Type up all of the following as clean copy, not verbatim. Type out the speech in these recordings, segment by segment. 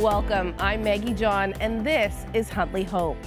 Welcome, I'm Maggie John, and this is Huntley Hope.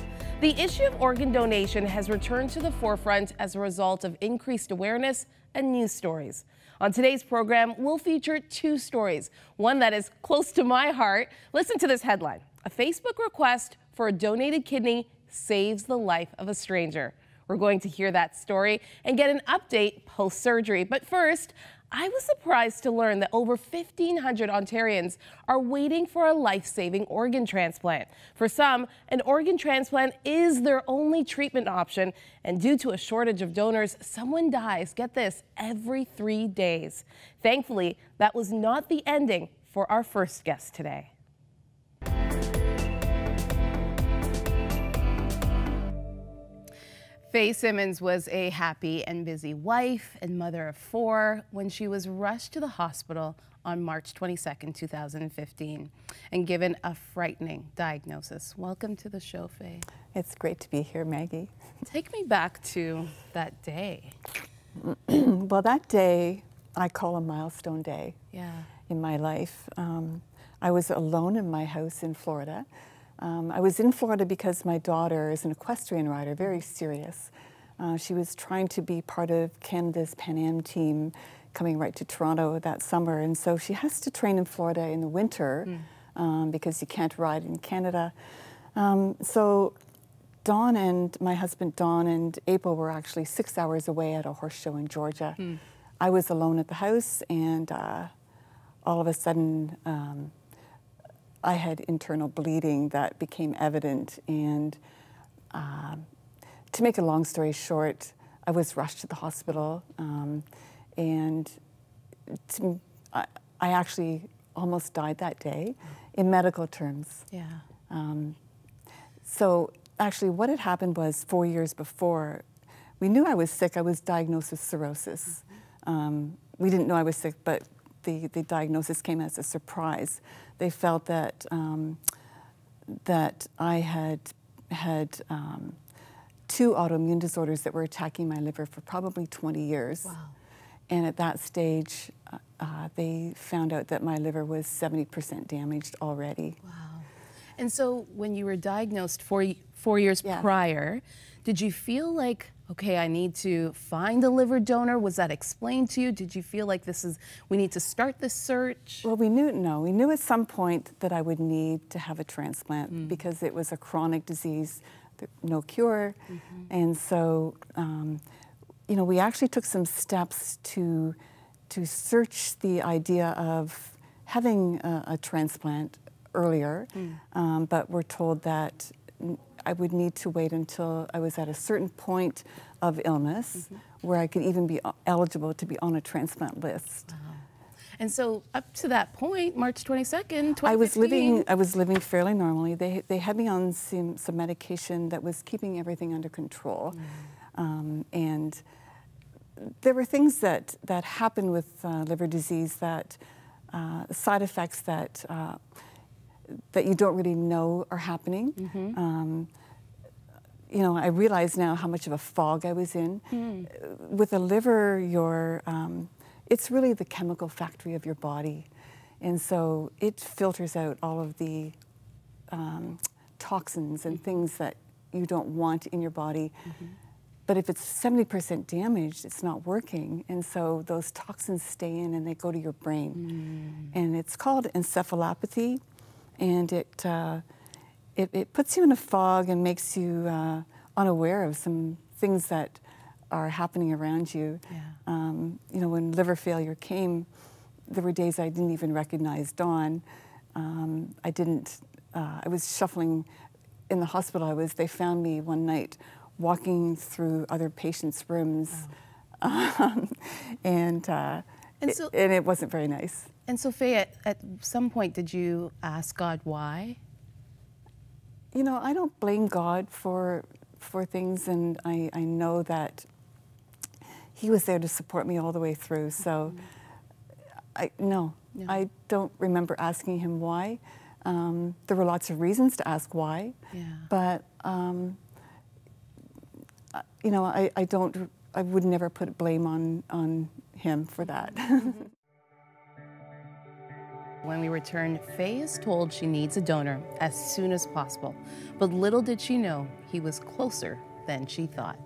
The issue of organ donation has returned to the forefront as a result of increased awareness and news stories. On today's program, we'll feature two stories, one that is close to my heart. Listen to this headline. A Facebook request for a donated kidney saves the life of a stranger. We're going to hear that story and get an update post-surgery. But first, I was surprised to learn that over 1,500 Ontarians are waiting for a life-saving organ transplant. For some, an organ transplant is their only treatment option, and due to a shortage of donors, someone dies, get this, every 3 days. Thankfully, that was not the ending for our first guest today. Fey Simmons was a happy and busy wife and mother of 4 when she was rushed to the hospital on March 22nd, 2015, and given a frightening diagnosis. Welcome to the show, Fey. It's great to be here, Maggie. Take me back to that day. Well, that day I call a milestone day in my life. I was alone in my house in Florida. I was in Florida because my daughter is an equestrian rider, very serious. She was trying to be part of Canada's Pan Am team coming right to Toronto that summer, and so she has to train in Florida in the winter because you can't ride in Canada. So Dawn and my husband Dawn and April were actually 6 hours away at a horse show in Georgia. I was alone at the house, and all of a sudden I had internal bleeding that became evident, and to make a long story short, I was rushed to the hospital, and I actually almost died that day in medical terms. So actually what had happened was 4 years before, we knew I was sick. I was diagnosed with cirrhosis. We didn't know I was sick, but the diagnosis came as a surprise. They felt that that I had 2 autoimmune disorders that were attacking my liver for probably 20 years. Wow. And at that stage, they found out that my liver was 70% damaged already. Wow. And so when you were diagnosed 4 years prior, did you feel like, okay, I need to find a liver donor? Was that explained to you? Did you feel like we need to start this search? Well, we knew at some point that I would need to have a transplant because it was a chronic disease, no cure. And so, you know, we actually took some steps to search the idea of having a transplant earlier, but we're told that I would need to wait until I was at a certain point of illness where I could even be eligible to be on a transplant list. Wow. And so up to that point, March 22nd, 2015. I was living fairly normally. They had me on some medication that was keeping everything under control. And there were things that happened with liver disease, that side effects that you don't really know are happening. You know, I realize now how much of a fog I was in. With a liver, it's really the chemical factory of your body. And so it filters out all of the toxins and things that you don't want in your body. But if it's 70% damaged, it's not working. And so those toxins stay in and they go to your brain. And it's called encephalopathy. And it puts you in a fog and makes you unaware of some things that are happening around you. You know, when liver failure came, there were days I didn't even recognize Dawn. I was shuffling in the hospital. They found me one night walking through other patients' rooms, and it wasn't very nice. And so, Fey, at some point, did you ask God why? You know, I don't blame God for things, and I know that He was there to support me all the way through. So, I don't remember asking Him why. There were lots of reasons to ask why, but you know, I would never put blame on Him for that. When we return, Fey is told she needs a donor as soon as possible. But little did she know he was closer than she thought.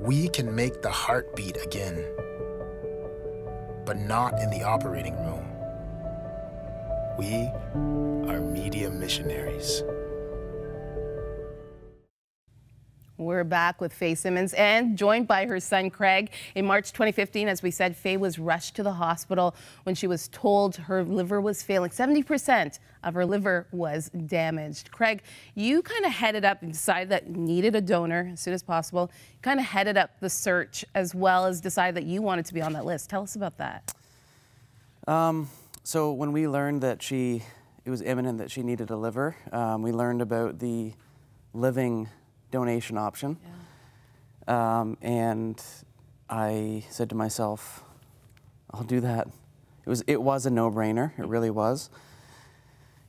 We can make the heart beat again, but not in the operating room. We are media missionaries. We're back with Fey Simmons and joined by her son, Craig. In March 2015, as we said, Fey was rushed to the hospital when she was told her liver was failing. 70% of her liver was damaged. Craig, you kind of headed up and decided that you needed a donor as soon as possible. You kind of headed up the search as well as decided that you wanted to be on that list. Tell us about that. So when we learned that it was imminent that she needed a liver, we learned about the living donation option. Yeah. And I said to myself, I'll do that. It was a no-brainer. It really was.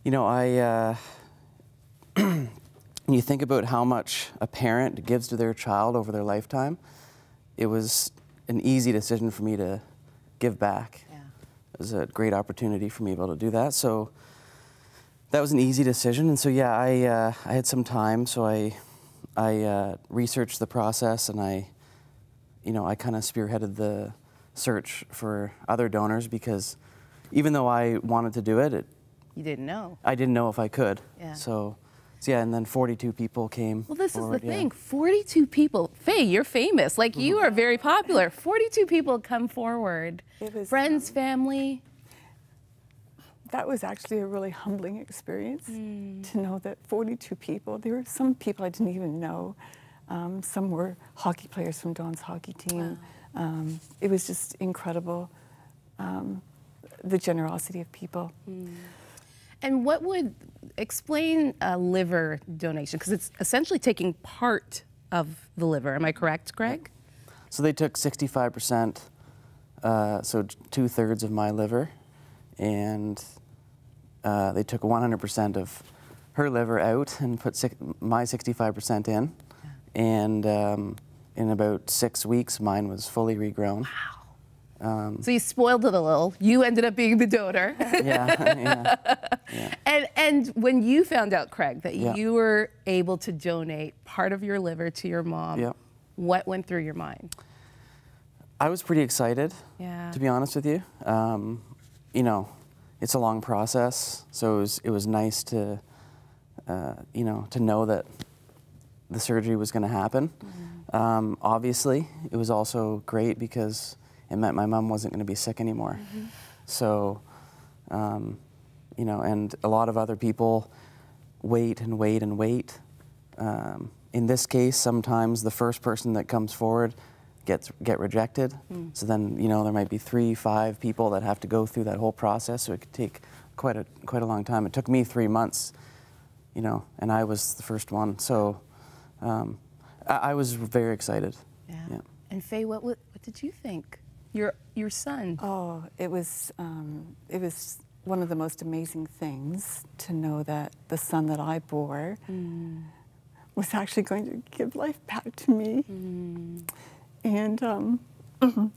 You know, when you think about how much a parent gives to their child over their lifetime, it was an easy decision for me to give back. Yeah. It was a great opportunity for me to be able to do that. So that was an easy decision. And so, yeah, I had some time, so I researched the process, and I kind of spearheaded the search for other donors, because even though I wanted to do it, you didn't know. I didn't know if I could. Yeah. So yeah, and then 42 people came. Well, this forward, is the thing. 42 people. Fey, you're famous. Like, you are very popular. 42 people come forward. It was, friends, family. That was actually a really humbling experience to know that 42 people, there were some people I didn't even know. Some were hockey players from Don's hockey team. Wow. It was just incredible, the generosity of people. And what would explain a liver donation? Because it's essentially taking part of the liver. Am I correct, Greg? So they took 65%, so 2/3 of my liver, and they took 100% of her liver out and put my 65% in. Yeah. And in about 6 weeks, mine was fully regrown. Wow. So you spoiled it a little. You ended up being the donor. Yeah. And when you found out, Craig, that yeah. you were able to donate part of your liver to your mom, yeah. what went through your mind? I was pretty excited, yeah. to be honest with you. You know, it's a long process, so it was nice to, you know, to know that the surgery was going to happen. Mm-hmm. Obviously, it was also great because it meant my mom wasn't going to be sick anymore. Mm-hmm. So, you know, and a lot of other people wait and wait and wait. In this case, sometimes the first person that comes forward get rejected. Mm. So then, you know, there might be 3, 5 people that have to go through that whole process. So it could take quite a long time. It took me 3 months, you know, and I was the first one. So I was very excited. Yeah. Yeah. And Fey, what did you think? Your son. Oh, it was one of the most amazing things to know that the son that I bore was actually going to give life back to me. And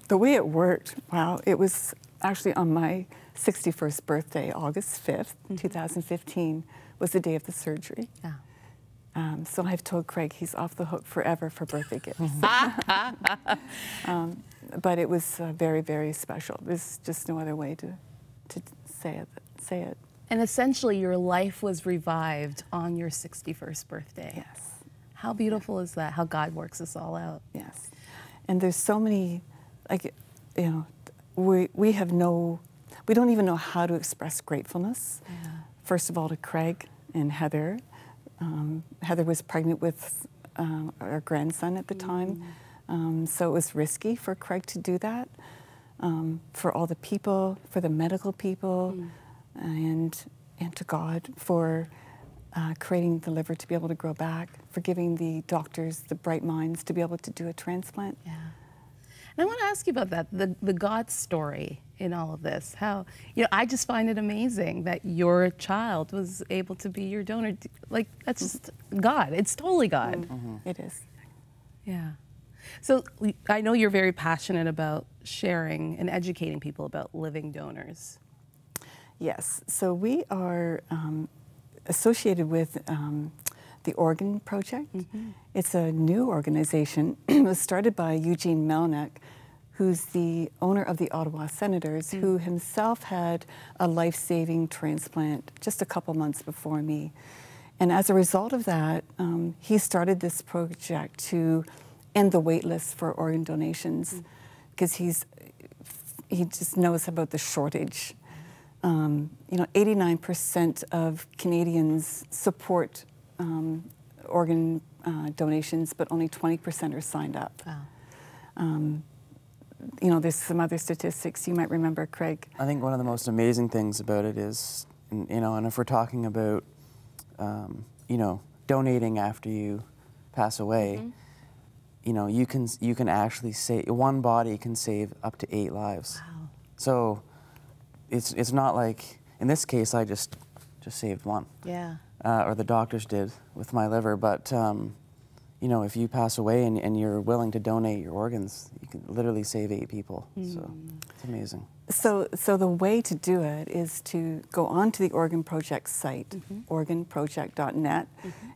the way it worked, wow, it was actually on my 61st birthday, August 5th, 2015, was the day of the surgery. Yeah. So I've told Craig he's off the hook forever for birthday gifts. But it was very, very special. There's just no other way to say it. And essentially, your life was revived on your 61st birthday. Yes. How beautiful is that? How God works us all out. Yes. And there's so many, like, you know, we don't even know how to express gratefulness. Yeah. First of all, to Craig and Heather. Heather was pregnant with our grandson at the time. So it was risky for Craig to do that. For all the people, for the medical people, and to God for creating the liver to be able to grow back, for giving the doctors the bright minds to be able to do a transplant. Yeah. And I want to ask you about that, the God story in all of this. How, you know, I just find it amazing that your child was able to be your donor. Like, that's just God. It's totally God. It is. Yeah. So I know you're very passionate about sharing and educating people about living donors. Yes, so we are associated with the Organ Project. It's a new organization. It was started by Eugene Melnick, who's the owner of the Ottawa Senators, who himself had a life-saving transplant just a couple months before me. And as a result of that, he started this project to end the wait list for organ donations, because he just knows about the shortage. You know, 89% of Canadians support organ donations, but only 20% are signed up. Wow. You know, there's some other statistics you might remember, Craig. I think one of the most amazing things about it is, you know, and if we're talking about, you know, donating after you pass away, you know, you can actually save, one body can save up to 8 lives. Wow. So it's not like, in this case, I just saved one. Yeah. Or the doctors did with my liver, but you know, if you pass away and you're willing to donate your organs, you can literally save 8 people. So it's amazing. So the way to do it is to go onto the Organ Project site, organproject.net,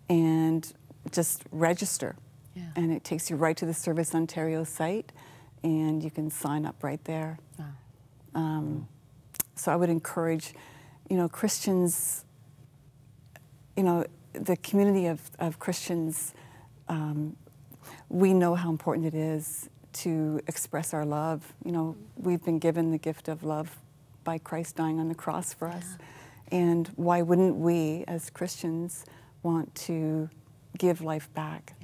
and just register. Yeah. And it takes you right to the Service Ontario site, and you can sign up right there. Wow. So I would encourage, you know, Christians, you know, the community of Christians, we know how important it is to express our love. You know, we've been given the gift of love by Christ dying on the cross for us. And why wouldn't we, as Christians, want to give life back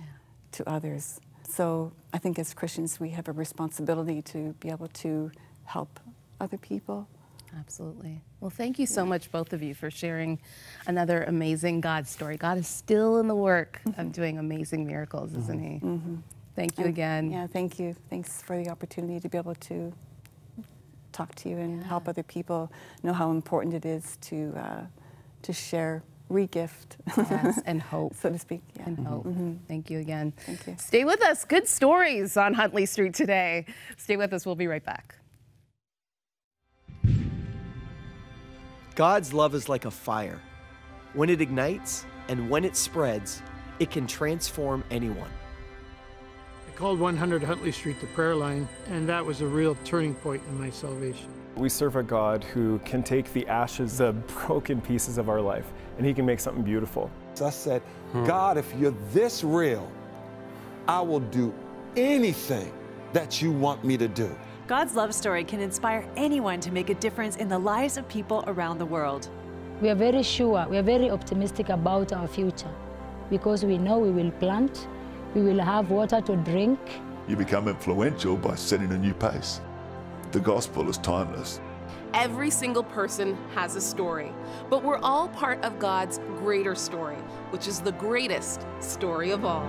to others? So I think as Christians, we have a responsibility to be able to help other people. Absolutely. Well, thank you so much, both of you, for sharing another amazing God story. God is still in the work of doing amazing miracles, isn't he? Thank you again. Yeah, thank you. Thanks for the opportunity to be able to talk to you and help other people know how important it is to share, re-gift. Yes, and hope. So to speak. Yeah. And hope. Thank you again. Thank you. Stay with us. Good stories on Huntley Street today. Stay with us. We'll be right back. God's love is like a fire. When it ignites and when it spreads, it can transform anyone. I called 100 Huntley Street the prayer line, and that was a real turning point in my salvation. We serve a God who can take the ashes, the broken pieces of our life, and he can make something beautiful. So I said, God, if you're this real, I will do anything that you want me to do. God's love story can inspire anyone to make a difference in the lives of people around the world. We are very sure, we are very optimistic about our future, because we know we will plant, we will have water to drink. You become influential by setting a new pace. The gospel is timeless. Every single person has a story, but we're all part of God's greater story, which is the greatest story of all.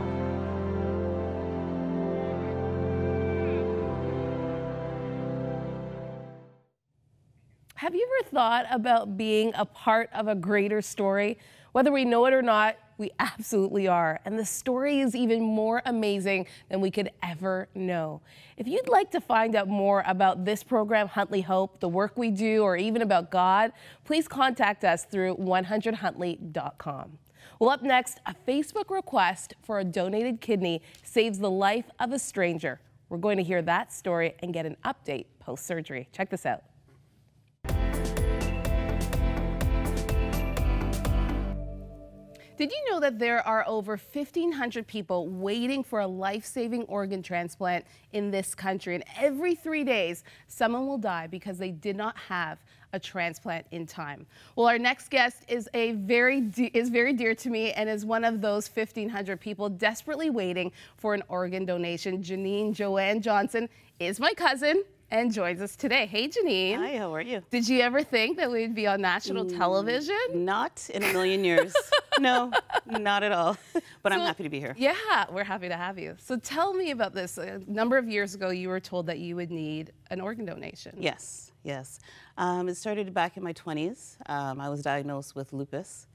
Have you ever thought about being a part of a greater story? Whether we know it or not, we absolutely are. And the story is even more amazing than we could ever know. If you'd like to find out more about this program, Huntley Hope, the work we do, or even about God, please contact us through 100huntley.com. Well, up next, a Facebook request for a donated kidney saves the life of a stranger. We're going to hear that story and get an update post-surgery. Check this out. Did you know that there are over 1,500 people waiting for a life-saving organ transplant in this country? And every 3 days, someone will die because they did not have a transplant in time. Well, our next guest is very dear to me and is one of those 1,500 people desperately waiting for an organ donation. Janine Joanne Johnson is my cousin and joins us today. Hey, Janine. Hi, how are you? Did you ever think that we'd be on national television? Not in a million years. No, not at all. But I'm happy to be here. Yeah, we're happy to have you. So tell me about this. A number of years ago, you were told that you would need an organ donation. Yes, yes. It started back in my 20s. I was diagnosed with lupus.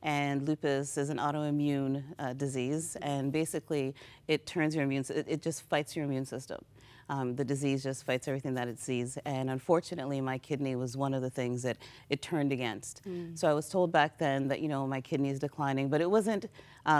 And lupus is an autoimmune disease, and basically it turns your it just fights your immune system. The disease just fights everything that it sees, and unfortunately my kidney was one of the things that it turned against. So I was told back then that, you know, my kidney is declining, but it wasn't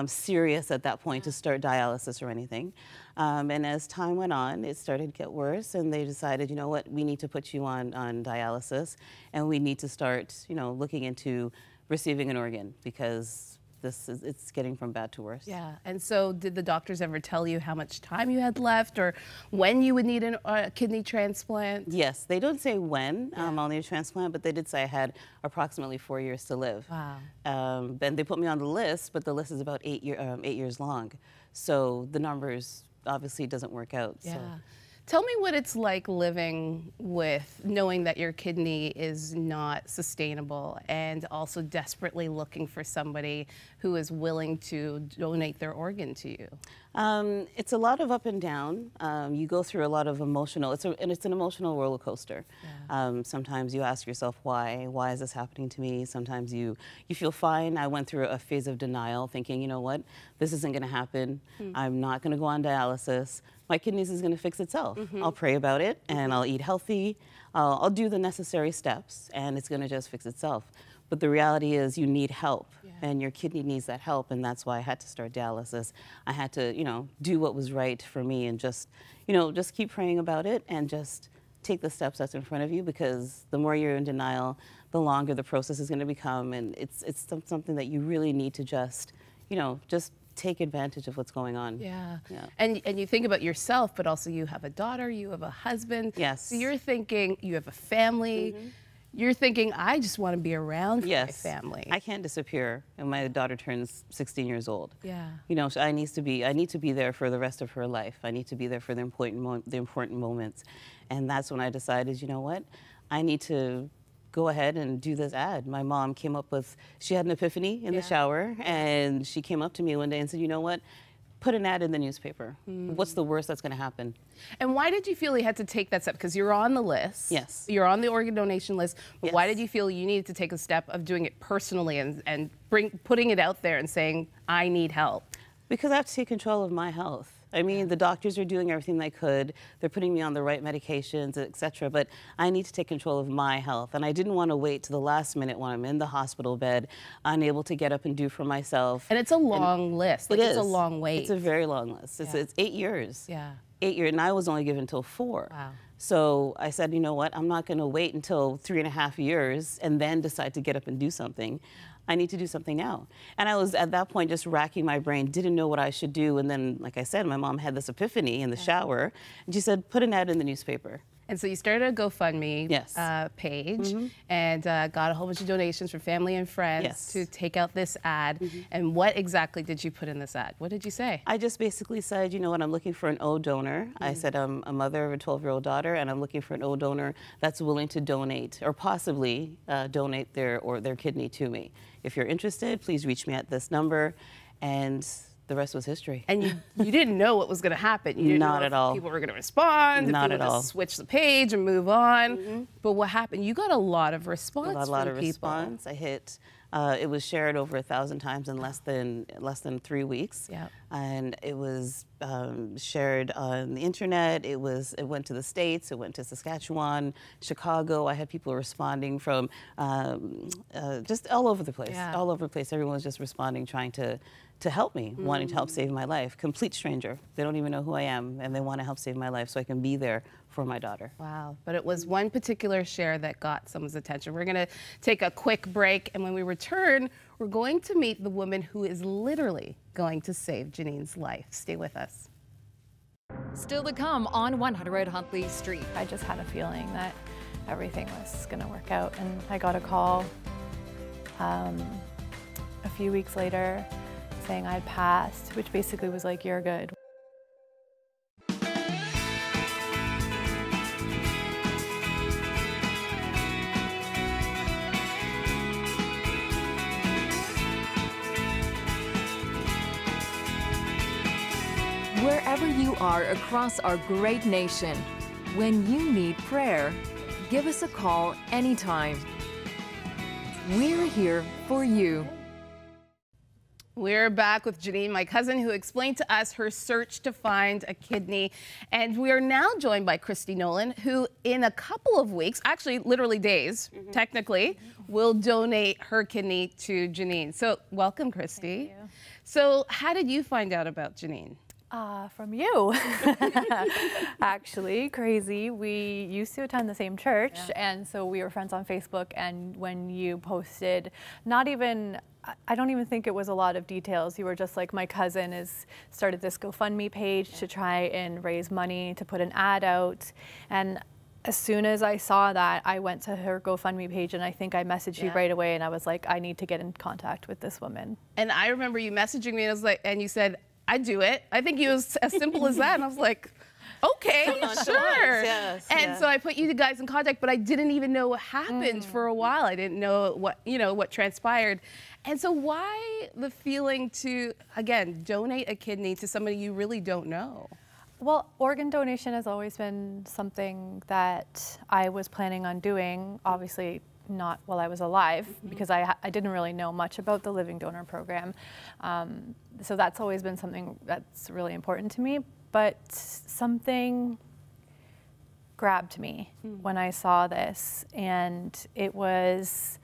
serious at that point to start dialysis or anything. And as time went on, it started to get worse, and they decided, you know what, we need to put you on dialysis, and we need to start, you know, looking into receiving an organ, because it's getting from bad to worse. Yeah, and so did the doctors ever tell you how much time you had left or when you would need a kidney transplant? Yes, they don't say when I'll need a transplant, but they did say I had approximately 4 years to live. Wow. Then they put me on the list, but the list is about 8 years long. So the numbers obviously doesn't work out. Yeah. So. Tell me what it's like living with knowing that your kidney is not sustainable and also desperately looking for somebody who is willing to donate their organ to you. It's a lot of up and down. You go through a lot of emotional, and it's an emotional roller coaster. Yeah. Sometimes you ask yourself, why is this happening to me? Sometimes you feel fine. I went through a phase of denial, thinking, you know what, this isn't gonna happen. I'm not gonna go on dialysis. My kidneys is gonna fix itself. I'll pray about it, and I'll eat healthy. I'll do the necessary steps, and it's gonna just fix itself. But the reality is you need help, and your kidney needs that help, and that's why I had to start dialysis. I had to, you know, do what was right for me, and just, you know, just keep praying about it, and just take the steps that's in front of you, because the more you're in denial, the longer the process is gonna become, and it's something that you really need to just, you know, just take advantage of what's going on. Yeah. And you think about yourself, but also you have a daughter, you have a husband. Yes. So you're thinking, you have a family. You're thinking, I just want to be around for my family. I can't disappear, and my daughter turns 16 years old. Yeah. You know, so I need to be there for the rest of her life. I need to be there for the important moments, and that's when I decided, you know what, I need to go ahead and do this ad. My mom came up with, she had an epiphany in the shower, and she came up to me one day and said, you know what, put an ad in the newspaper. What's the worst that's going to happen? And why did you feel you had to take that step? Because you're on the list. Yes. You're on the organ donation list. But why did you feel you needed to take a step of doing it personally and putting it out there and saying, I need help? Because I have to take control of my health. I mean, the doctors are doing everything they could. They're putting me on the right medications, etc. But I need to take control of my health. And I didn't want to wait to the last minute when I'm in the hospital bed, unable to get up and do for myself. And it's a long list. Like, it's a long wait. It's a very long list. It's 8 years. Yeah. 8 years, and I was only given until 4. Wow. So I said, you know what, I'm not going to wait until 3.5 years and then decide to get up and do something. I need to do something now. And I was at that point just racking my brain, didn't know what I should do. And then, like I said, my mom had this epiphany in the shower, and she said, put an ad in the newspaper. And so you started a GoFundMe page and got a whole bunch of donations from family and friends to take out this ad. And what exactly did you put in this ad? What did you say? I just basically said, you know what, I'm looking for an O donor. I said I'm a mother of a 12-year-old daughter, and I'm looking for an O donor that's willing to donate or possibly donate their kidney to me. If you're interested, please reach me at this number. And the rest was history. And you didn't know what was going to happen. You didn't know if people were going to respond, Not if at all. Just switch the page and move on. But what happened? You got a lot of response a lot from of people. response. I hit. It was shared over 1,000 times in less than 3 weeks. Yeah. And it was shared on the internet. It went to the States. It went to Saskatchewan, Chicago. I had people responding from just all over the place. Yeah. All over the place. Everyone was just responding, trying to help me, wanting to help save my life. Complete stranger. They don't even know who I am, and they want to help save my life so I can be there for my daughter. Wow. But it was one particular share that got someone's attention. We're going to take a quick break, and when we return, we're going to meet the woman who is literally going to save Janine's life. Stay with us. Still to come on 100 Huntley Street. I just had a feeling that everything was going to work out, and I got a call a few weeks later saying I'd passed, which basically was like, you're good. Wherever you are across our great nation, when you need prayer, give us a call anytime. We're here for you. We're back with Janine, my cousin, who explained to us her search to find a kidney. And we are now joined by Christy Nolan, who in a couple of weeks, actually literally days, technically, will donate her kidney to Janine. So welcome, Christy. Thank you. So how did you find out about Janine? From you. Actually, crazy. We used to attend the same church, and so we were friends on Facebook, and when you posted, I don't even think it was a lot of details. You were just like, my cousin has started this GoFundMe page to try and raise money to put an ad out. And as soon as I saw that, I went to her GoFundMe page, and I think I messaged you right away, and I was like, I need to get in contact with this woman. And I remember you messaging me, and I was like, and you said, I'd do it. I think it was as simple as that. And I was like, okay, sure. And so I put you guys in contact, but I didn't even know what happened for a while. I didn't know what transpired. And so why the feeling to, again, donate a kidney to somebody you really don't know? Well, organ donation has always been something that I was planning on doing, obviously not while I was alive, because I didn't really know much about the living donor program. So that's always been something that's really important to me. But something grabbed me when I saw this, and it was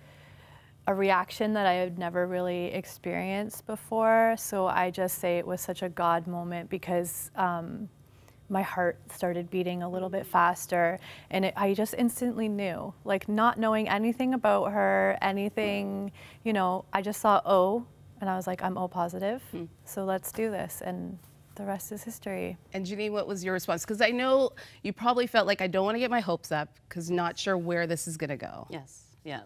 a reaction that I had never really experienced before. So I just say it was such a God moment, because my heart started beating a little bit faster, and I just instantly knew, like, not knowing anything about her, anything, I just saw O, and I was like, I'm O positive, so let's do this. And the rest is history. And Janine, what was your response? Because I know you probably felt like, I don't want to get my hopes up, because not sure where this is going to go. Yes, yeah.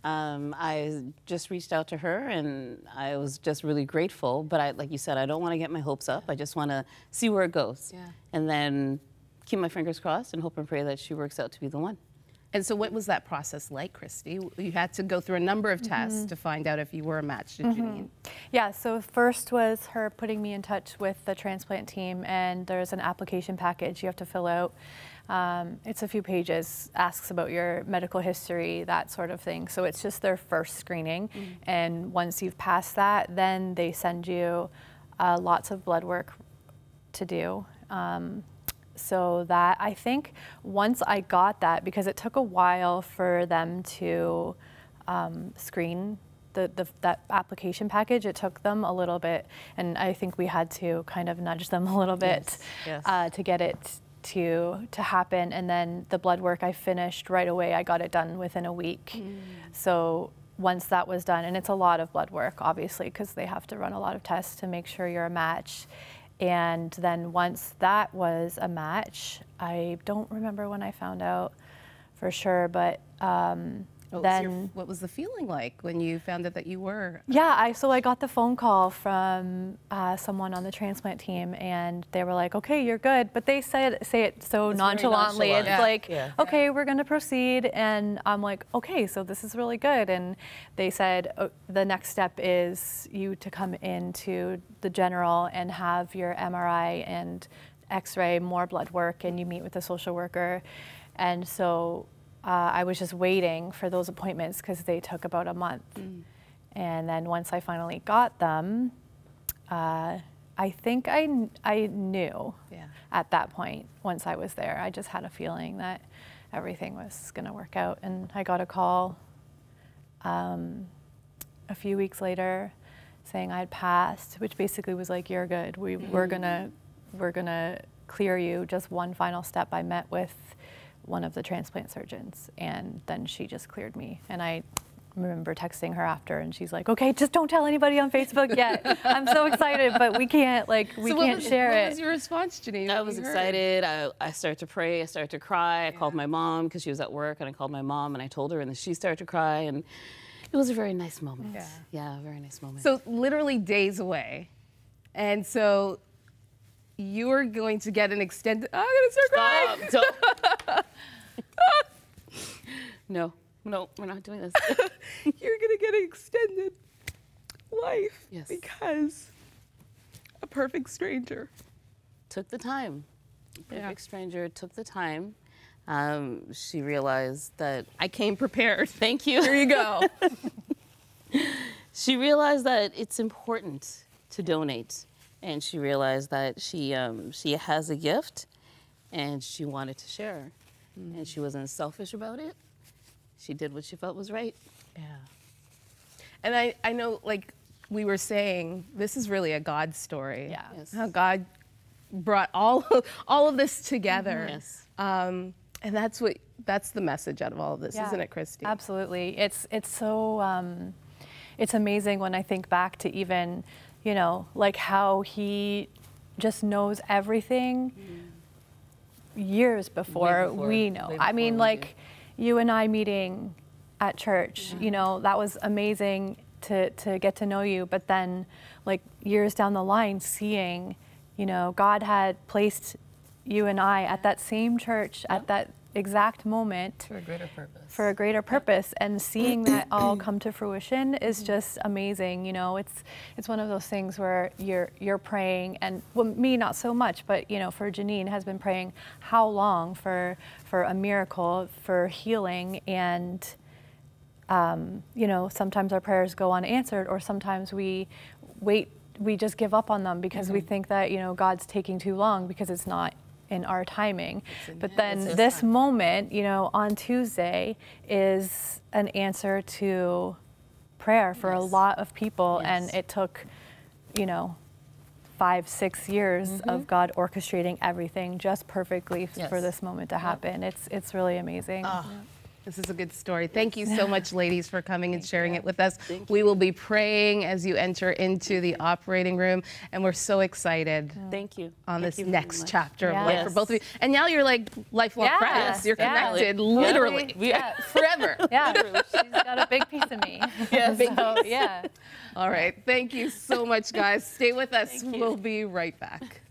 I just reached out to her, and I was just really grateful. But like you said, I don't want to get my hopes up. I just want to see where it goes. Yeah. And then keep my fingers crossed and hope and pray that she works out to be the one. And so what was that process like, Christy? You had to go through a number of tests to find out if you were a match to Janine. Yeah, so first was her putting me in touch with the transplant team, and there's an application package you have to fill out. It's a few pages, asks about your medical history, that sort of thing. So it's just their first screening. And once you've passed that, then they send you lots of blood work to do. So that, I think once I got that, because it took a while for them to screen that application package, it took them a little bit, and I think we had to kind of nudge them a little bit to get it to happen. And then the blood work I finished right away. I got it done within a week. So once that was done, and it's a lot of blood work, obviously, because they have to run a lot of tests to make sure you're a match. And then once that was a match, I don't remember when I found out for sure, but what was the feeling like when you found out that you were? Yeah, so I got the phone call from someone on the transplant team, and they were like, okay, you're good. But they say it so nonchalantly. It's like, okay, we're going to proceed. And I'm like, okay, so this is really good. And they said, the next step is you to come into the general and have your MRI and X-ray, more blood work, and you meet with a social worker. And so I was just waiting for those appointments, because they took about a month. And then once I finally got them, I think I knew at that point, once I was there. I just had a feeling that everything was going to work out. And I got a call a few weeks later saying I'd passed, which basically was like, you're good. We're gonna clear you. Just one final step. I met with one of the transplant surgeons, and then she just cleared me. And I remember texting her after, and she's like, okay, just don't tell anybody on Facebook yet. I'm so excited, but we can't share it. What was your response, Janine? I was excited. I started to pray. I started to cry. I called my mom, because she was at work, and I called my mom, and I told her, and then she started to cry, and it was a very nice moment. Yeah, a very nice moment. So literally days away. And so you're going to get an extended, I'm gonna start crying. No, we're not doing this. You're gonna get an extended life because a perfect stranger took the time. Perfect stranger took the time. She realized that I came prepared. Thank you. Here you go. she realized that it's important to donate, and she realized that she has a gift, and she wanted to share, and she wasn't selfish about it. She did what she felt was right. Yeah. And I know, like we were saying, this is really a God story. Yeah. Yes. How God brought all of this together. Yes. And that's the message out of all of this, isn't it, Christy? Absolutely. It's so it's amazing when I think back to even, you know, like how he just knows everything years before we know. I mean, like you and I meeting at church, you know, that was amazing to get to know you, but then like years down the line, seeing, you know, God had placed you and I at that same church at that exact moment for a greater purpose. For a greater purpose, and seeing that all come to fruition is just amazing. You know, it's one of those things where you're praying, and well, me not so much, but you know, for Janine has been praying how long for a miracle, for healing, and you know, sometimes our prayers go unanswered, or sometimes we just give up on them because we think that, you know, God's taking too long because it's not in our timing. But then this moment, you know, on Tuesday is an answer to prayer for a lot of people, and it took, you know, 5-6 years of God orchestrating everything just perfectly for this moment to happen. It's really amazing. This is a good story. Thank you so much, ladies, for coming and sharing it with us. We will be praying as you enter into the operating room, and we're so excited. Thank you. On this next chapter of life for both of you. And now you're like lifelong friends. You're connected, literally, forever. Yeah, she's got a big piece of me. Yes. So, yeah. All right. Thank you so much, guys. Stay with us. We'll be right back.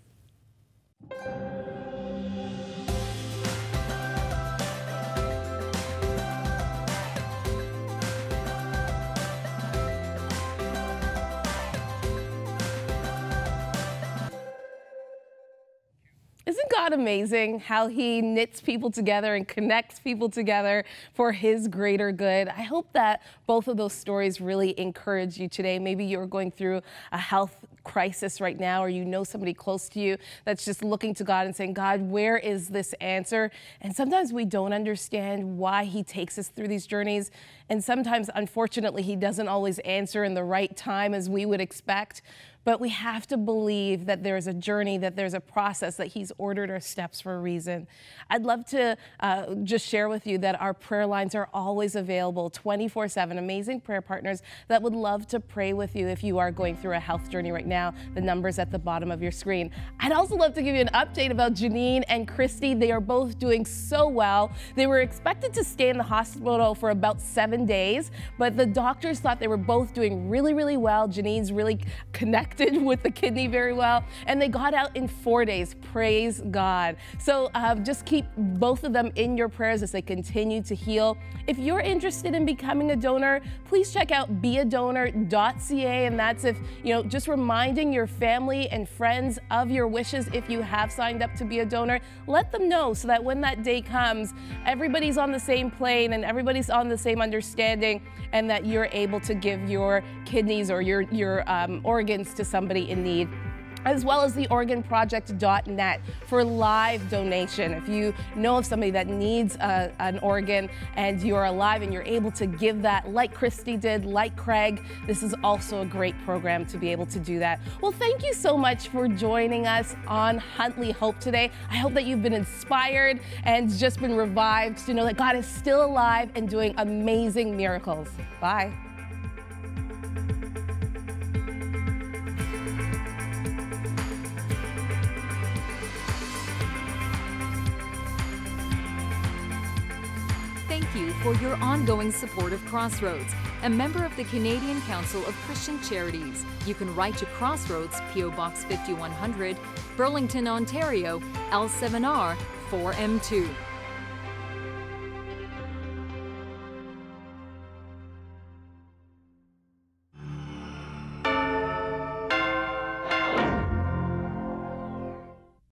Isn't God amazing how he knits people together and connects people together for his greater good? I hope that both of those stories really encourage you today. Maybe you're going through a health crisis right now, or you know somebody close to you that's just looking to God and saying, God, where is this answer? And sometimes we don't understand why he takes us through these journeys. And sometimes, unfortunately, he doesn't always answer in the right time as we would expect. But we have to believe that there's a journey, that there's a process, that he's ordered our steps for a reason. I'd love to just share with you that our prayer lines are always available 24/7. Amazing prayer partners that would love to pray with you if you are going through a health journey right now. The number's at the bottom of your screen. I'd also love to give you an update about Janine and Christy. They are both doing so well. They were expected to stay in the hospital for about 7 days, but the doctors thought they were both doing really, really well. Janine's really connected with the kidney very well, and they got out in 4 days. Praise God. So just keep both of them in your prayers as they continue to heal. If you're interested in becoming a donor, please check out beadonor.ca, and that's if, you know, just reminding your family and friends of your wishes. If you have signed up to be a donor, let them know so that when that day comes, everybody's on the same plane and everybody's on the same understanding, and that you're able to give your kidneys or your organs to somebody in need, as well as the organproject.net for live donation. If you know of somebody that needs an organ and you're alive and you're able to give that, like Christy did, like Craig, this is also a great program to be able to do that. Well, thank you so much for joining us on Huntley Hope today. I hope that you've been inspired and just been revived to know that God is still alive and doing amazing miracles. Bye. Thank you for your ongoing support of Crossroads, a member of the Canadian Council of Christian Charities. You can write to Crossroads, P.O. Box 5100, Burlington, Ontario, L7R 4M2.